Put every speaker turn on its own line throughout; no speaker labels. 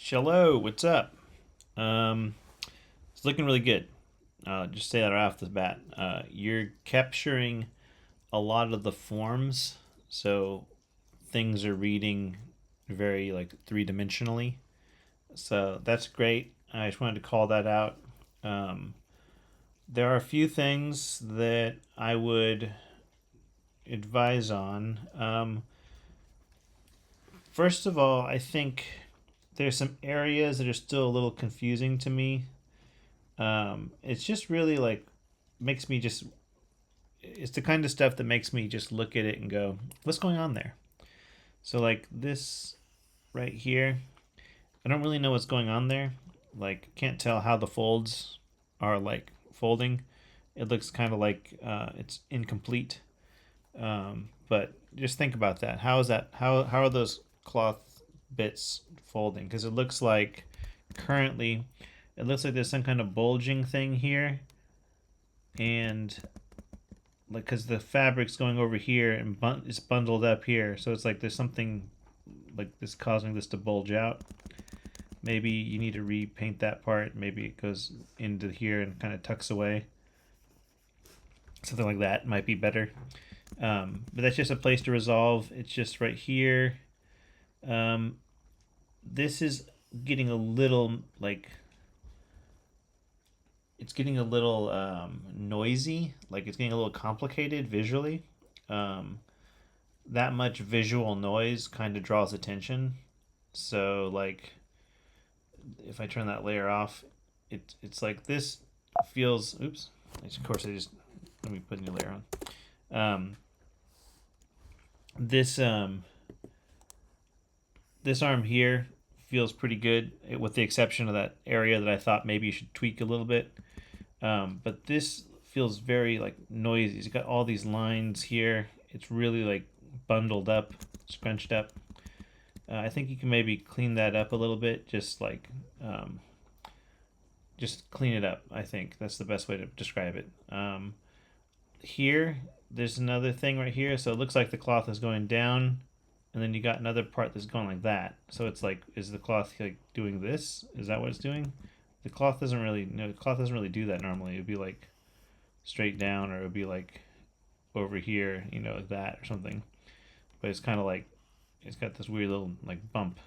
Hello, what's up? It's looking really good. Just say that right off the bat. You're capturing a lot of the forms, so things are reading very like three dimensionally. So that's great. I just wanted to call that out. Um, there are a few things that I would advise on. First of all, I think there's some areas that are still a little confusing to me. It's just really like makes me just it's the kind of stuff that makes me just look at it and go, what's going on there? So like this right here, I don't really know what's going on there. Like can't tell how the folds are like folding. It looks kind of like it's incomplete. But just think about that. How is that? How are those cloth bits folding? Because it looks like currently, it looks like there's some kind of bulging thing here, and like because the fabric's going over here and it's bundled up here, so it's like there's something like this causing this to bulge out. Maybe you need to repaint that part. Maybe it goes into here and kind of tucks away. Something like that might be better. But that's just a place to resolve. It's just right here. Um, this is getting a little like it's getting a little noisy. Like it's getting a little complicated visually. Um, that much visual noise kind of draws attention. So like if I turn that layer off, it's like this feels. Oops. Of course, I just let me put a new layer on. This this arm here feels pretty good, with the exception of that area that I thought maybe you should tweak a little bit. But this feels very like noisy. It's got all these lines here. It's really like bundled up, scrunched up. I think you can maybe clean that up a little bit. Just clean it up. I think that's the best way to describe it. Here, there's another thing right here. So it looks like the cloth is going down, and then you got another part that's going like that. So it's like, is the cloth like doing this? Is that what it's doing? The cloth doesn't really, no, the cloth doesn't really do that normally. It would be like straight down, or it would be like over here, like that or something. But it's kind of like it's got this weird little like bump.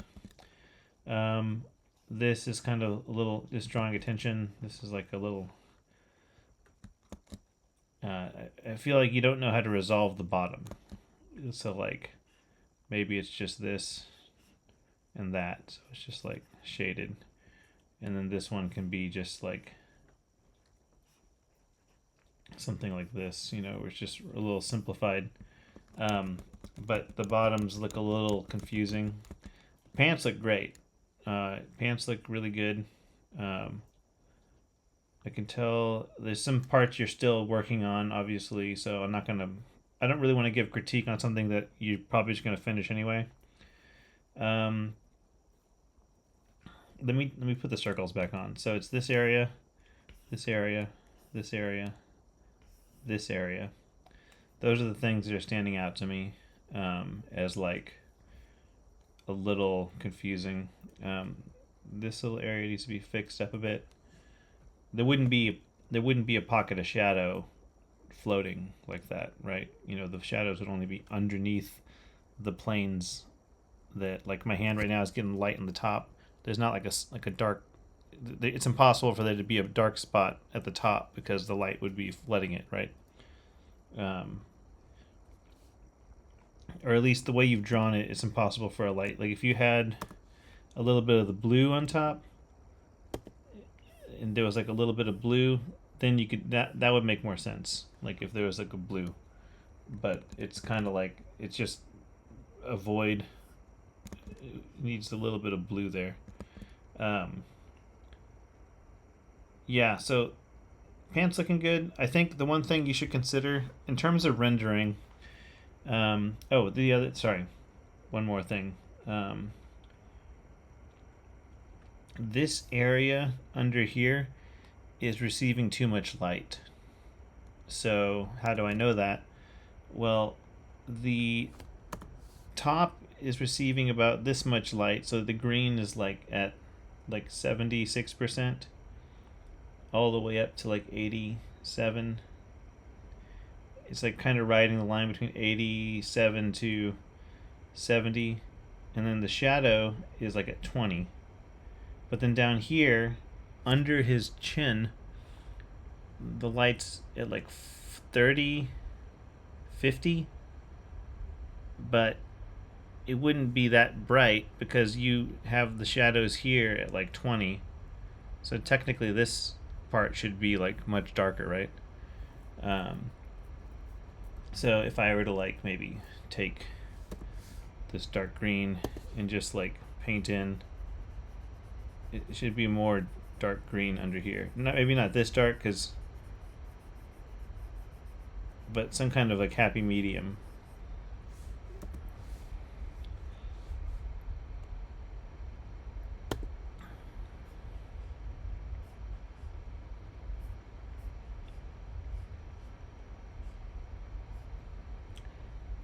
Um, this is kind of a little just drawing attention. This is like a little. I feel like you don't know how to resolve the bottom. So like maybe it's just this and that. So it's just like shaded, and then this one can be just like something like this. Where it's just a little simplified. But the bottoms look a little confusing. Pants look great. Pants look really good. I can tell there's some parts you're still working on, obviously. So I'm not gonna. I don't really want to give critique on something that you're probably just gonna finish anyway. Um, let me put the circles back on. So it's this area, this area, this area, this area. Those are the things that are standing out to me as like a little confusing. This little area needs to be fixed up a bit. There wouldn't be a pocket of shadow floating like that, right? The shadows would only be underneath the planes that like my hand right now is getting light on the top. There's not like a dark. It's impossible for there to be a dark spot at the top because the light would be flooding it, right? Um, or at least the way you've drawn it, it's impossible for a light. Like if you had a little bit of the blue on top, and there was like a little bit of blue, then you could that would make more sense. Like if there was like a blue, but it's kind of like it's just a void. It needs a little bit of blue there. Um, yeah, so pants looking good. I think the one thing you should consider in terms of rendering. The other. Sorry, one more thing. This area under here is receiving too much light. So how do I know that? Well, the top is receiving about this much light, so the green is like at like 76%, all the way up to like 87. It's like kind of riding the line between 87 to 70, and then the shadow is like at 20. But then down here, under his chin, the light's at like 30, 50, but it wouldn't be that bright because you have the shadows here at like 20. So technically this part should be like much darker, right? So if I were to like maybe take this dark green and just like paint in, it should be more dark green under here. Maybe not this dark, but some kind of like happy medium.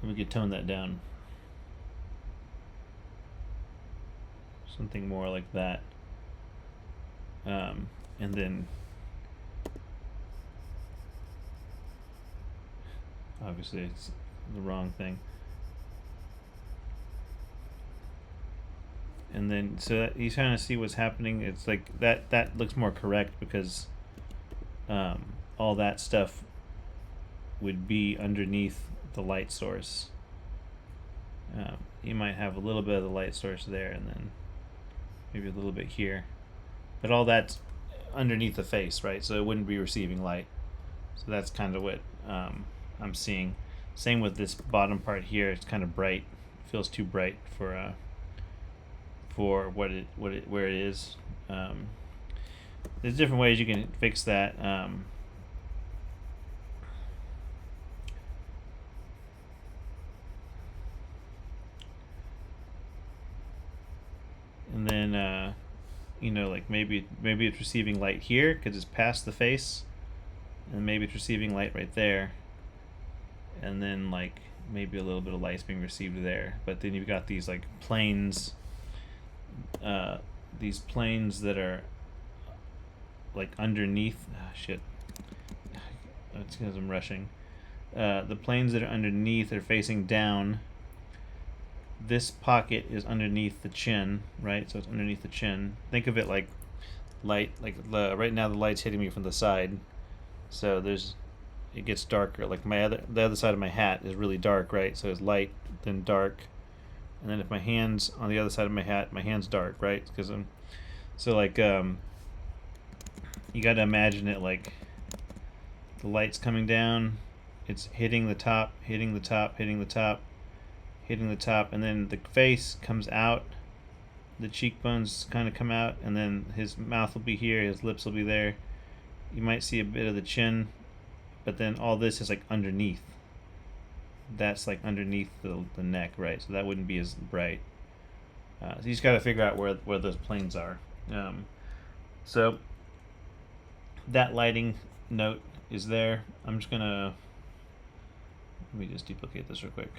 We could tone that down. Something more like that. And then obviously it's the wrong thing. And then so that you kind of see what's happening. It's like that looks more correct because all that stuff would be underneath the light source. You might have a little bit of the light source there, and then maybe a little bit here, but all that's underneath the face, right? So it wouldn't be receiving light. So that's kind of what I'm seeing. Same with this bottom part here. It's kind of bright. It feels too bright for where it is. There's different ways you can fix that. And then like maybe it's receiving light here because it's past the face, and maybe it's receiving light right there, and then like maybe a little bit of light's being received there. But then you've got these like planes, that are like underneath. Shit, it's because I'm rushing. The planes that are underneath are facing down. This pocket is underneath the chin, right? So it's underneath the chin. Think of it like light, right now the light's hitting me from the side, so it gets darker. Like the other side of my hat is really dark, right? So it's light, then dark, and then if my hand's on the other side of my hat, my hand's dark, right? Because you got to imagine it like the light's coming down, it's hitting the top, hitting the top, hitting the top, hitting the top, and then the face comes out, the cheekbones kind of come out, and then his mouth will be here, his lips will be there. You might see a bit of the chin, but then all this is like underneath. That's like underneath the neck, right? So that wouldn't be as bright. So you just got to figure out where those planes are. So that lighting note is there. I'm just gonna, let me just duplicate this real quick.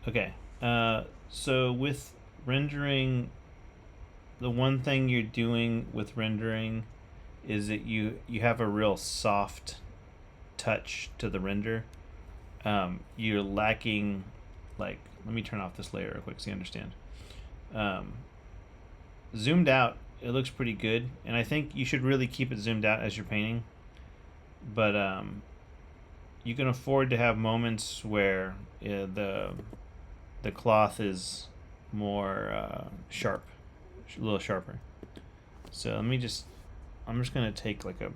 Okay, so with rendering, the one thing you're doing with rendering is that you have a real soft touch to the render. You're lacking, like, let me turn off this layer real quick so you understand. Zoomed out, it looks pretty good, and I think you should really keep it zoomed out as you're painting, but you can afford to have moments where the cloth is more sharp, a little sharper. So I'm just gonna take like a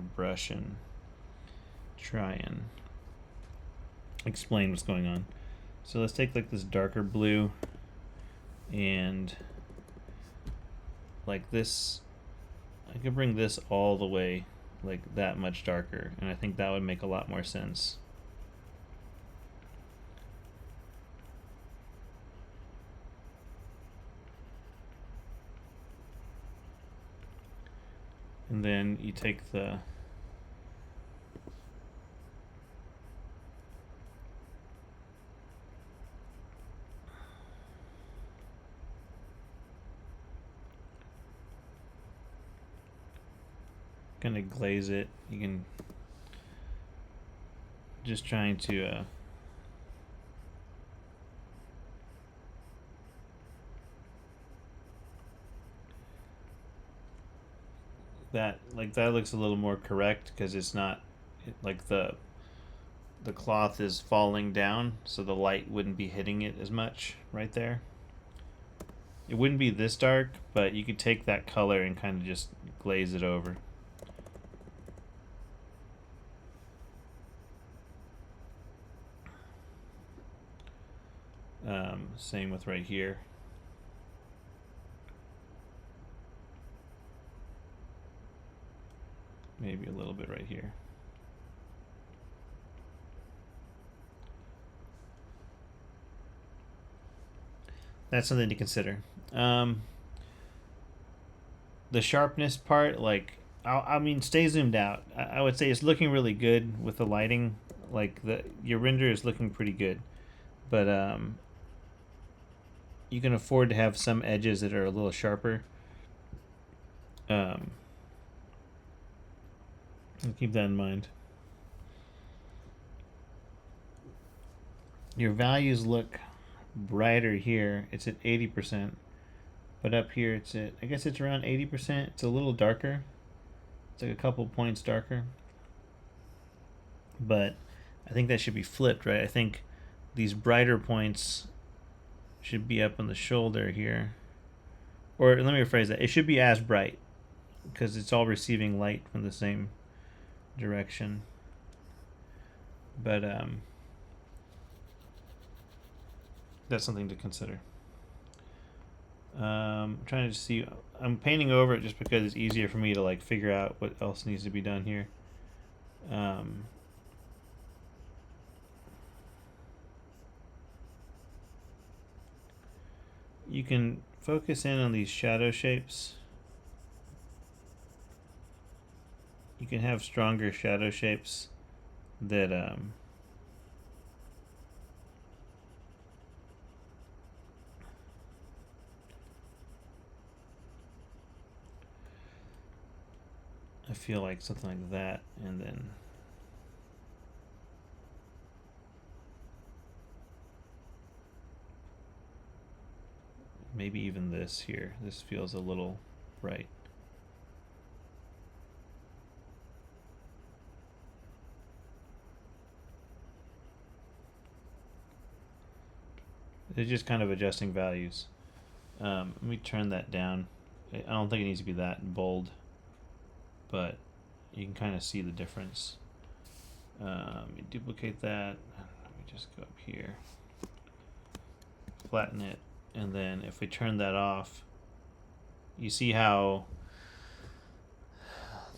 brush and try and explain what's going on. So let's take like this darker blue and like this. I could bring this all the way like that much darker, and I think that would make a lot more sense. And then you take the gonna glaze it. You can just trying to that looks a little more correct because it's not like the cloth is falling down, so the light wouldn't be hitting it as much right there. It wouldn't be this dark, but you could take that color and kind of just glaze it over. Same with right here. Maybe a little bit right here. That's something to consider. The sharpness part, like, I mean, stay zoomed out. I would say it's looking really good with the lighting. Like, your render is looking pretty good, but you can afford to have some edges that are a little sharper. Keep that in mind. Your values look brighter here. It's at 80%, but up here it's at, I guess it's around 80%. It's a little darker. It's like a couple points darker, but I think that should be flipped, right? I think these brighter points should be up on the shoulder here, or let me rephrase that. It should be as bright because it's all receiving light from the same direction, but that's something to consider. I'm trying to see. I'm painting over it just because it's easier for me to like figure out what else needs to be done here. You can focus in on these shadow shapes. You can have stronger shadow shapes that I feel like something like that, and then maybe even this here. This feels a little bright. It's just kind of adjusting values. Let me turn that down. I don't think it needs to be that bold, but you can kind of see the difference. Let me duplicate that. Let me just go up here, flatten it, and then if we turn that off, you see how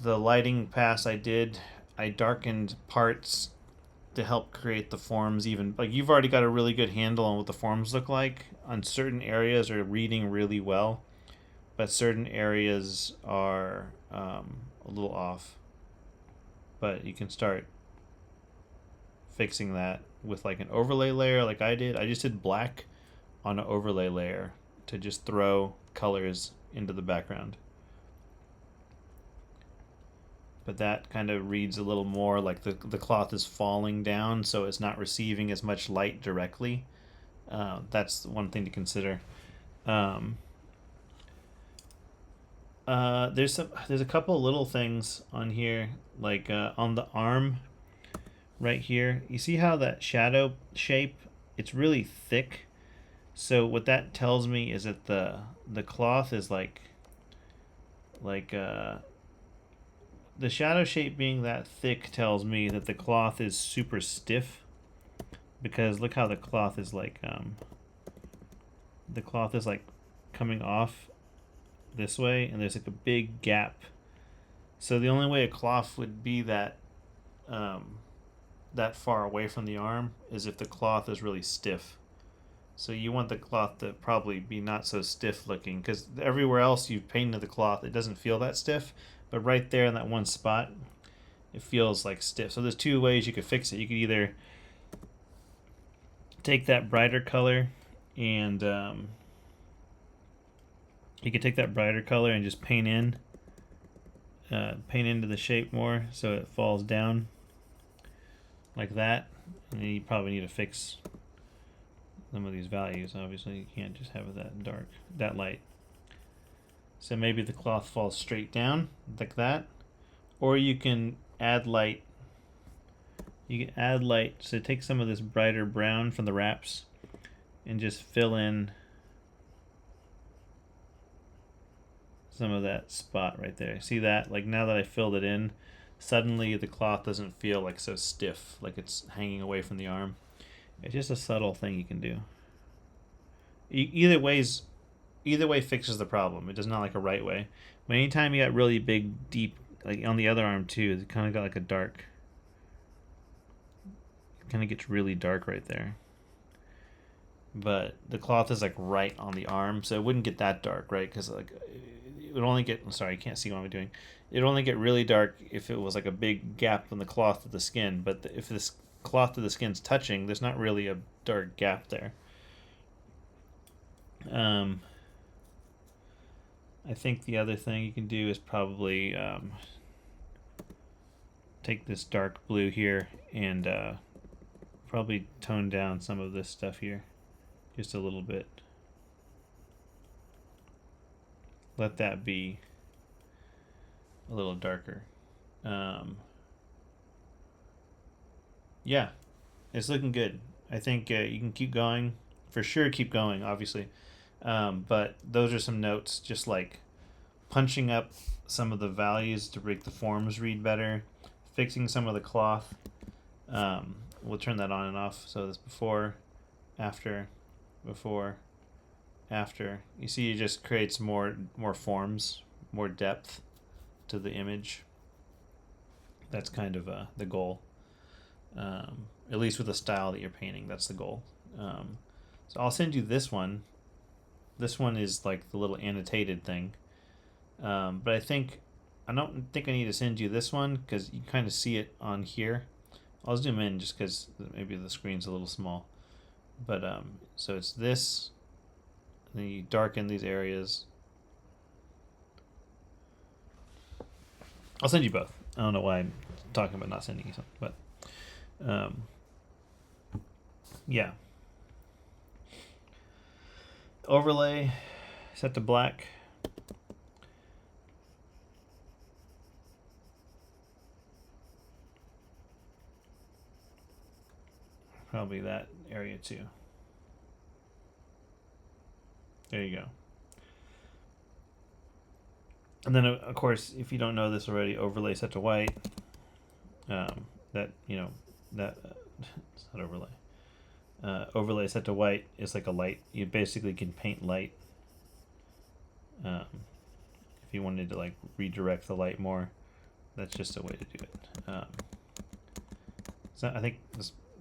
the lighting pass I did, I darkened parts to help create the forms. Even like you've already got a really good handle on what the forms look like. On certain areas are reading really well, but certain areas are a little off. But you can start fixing that with like an overlay layer like I did. I just did black on an overlay layer to just throw colors into the background. But that kind of reads a little more like the cloth is falling down, so it's not receiving as much light directly. That's one thing to consider. There's a couple little things on here, like on the arm right here. You see how that shadow shape, it's really thick. So what that tells me is that the cloth is like the shadow shape being that thick tells me that the cloth is super stiff, because look how the cloth is like coming off this way, and there's like a big gap. So the only way a cloth would be that that far away from the arm is if the cloth is really stiff. So you want the cloth to probably be not so stiff looking, because everywhere else you've painted the cloth, it doesn't feel that stiff. But right there in that one spot, it feels like stiff. So there's two ways you could fix it. You could either take that brighter color and just paint in paint into the shape more so it falls down like that. And then you probably need to fix some of these values. Obviously, you can't just have it that dark, that light. So maybe the cloth falls straight down like that, or you can add light. You can add light. So take some of this brighter brown from the wraps and just fill in some of that spot right there. See that? Like now that I filled it in, suddenly the cloth doesn't feel like so stiff, like it's hanging away from the arm. It's just a subtle thing you can do. Either way fixes the problem. It does not like a right way. But anytime you got really big, deep, like on the other arm too, it kind of got like a dark. It kind of gets really dark right there. But the cloth is like right on the arm, so it wouldn't get that dark, right? Because like it would only get. I'm sorry, I can't see what I'm doing. It'd only get really dark if it was like a big gap in the cloth to the skin. But if this cloth to the skin's touching, there's not really a dark gap there. I think the other thing you can do is probably take this dark blue here and probably tone down some of this stuff here just a little bit. Let that be a little darker. Yeah, it's looking good. I think you can keep going. For sure, keep going, obviously. But those are some notes, just like punching up some of the values to make the forms read better, fixing some of the cloth. We'll turn that on and off. So this before, after, before, after. You see, it just creates more forms, more depth to the image. That's kind of the goal. At least with the style that you're painting, that's the goal. So I'll send you this one. This one is like the little annotated thing. But I don't think I need to send you this one because you kind of see it on here. I'll zoom in just because maybe the screen's a little small. But so it's this. Then you darken these areas. I'll send you both. I don't know why I'm talking about not sending you something, but yeah. Overlay, set to black. Probably that area too. There you go. And then of course, if you don't know this already, overlay set to white. That it's not overlay. Overlay set to white is like a light. You basically can paint light. If you wanted to like redirect the light more, that's just a way to do it. So I think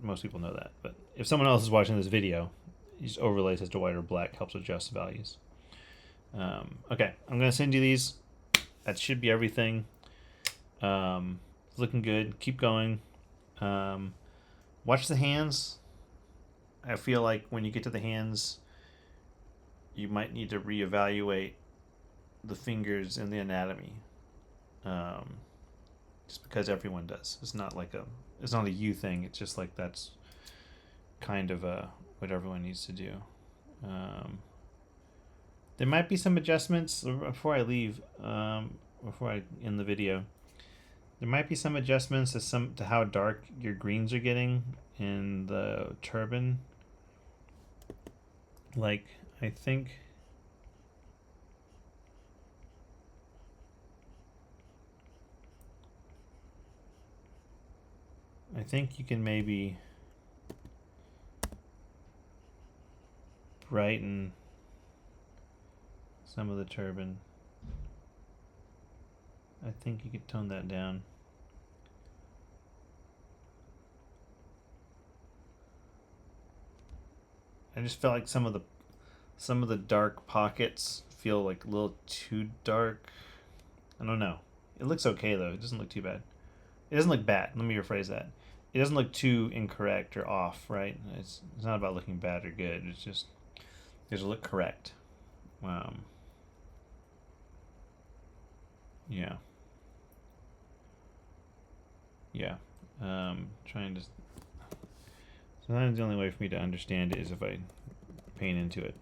most people know that, but if someone else is watching this video, just overlay set to white or black helps adjust values. Okay, I'm gonna send you these. That should be everything. Looking good. Keep going. Watch the hands. I feel like when you get to the hands, you might need to reevaluate the fingers and the anatomy. Just because everyone does. It's not a you thing. It's just like that's kind of what everyone needs to do. There might be some adjustments before I leave. Before I end the video, there might be some adjustments to how dark your greens are getting in the turban. Like I think you can maybe brighten some of the turban. I think you could tone that down. I just felt like some of the dark pockets feel like a little too dark. I don't know. It looks okay though. It doesn't look too bad. It doesn't look bad. Let me rephrase that. It doesn't look too incorrect or off, right? It's not about looking bad or good. It's just there's a look correct. Yeah. Yeah. Trying to. Sometimes the only way for me to understand it is if I paint into it.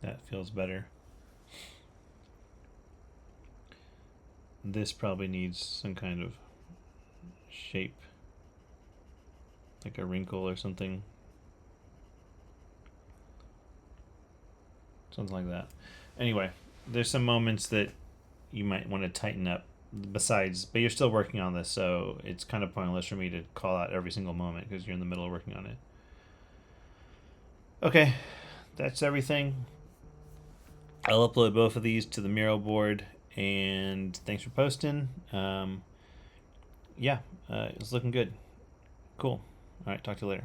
That feels better. This probably needs some kind of shape, like a wrinkle or something. Something like that. Anyway, there's some moments that you might want to tighten up besides, but you're still working on this, so it's kind of pointless for me to call out every single moment because you're in the middle of working on it. Okay, that's everything. I'll upload both of these to the Miro board, and thanks for posting. Yeah, it's looking good. Cool. All right, talk to you later.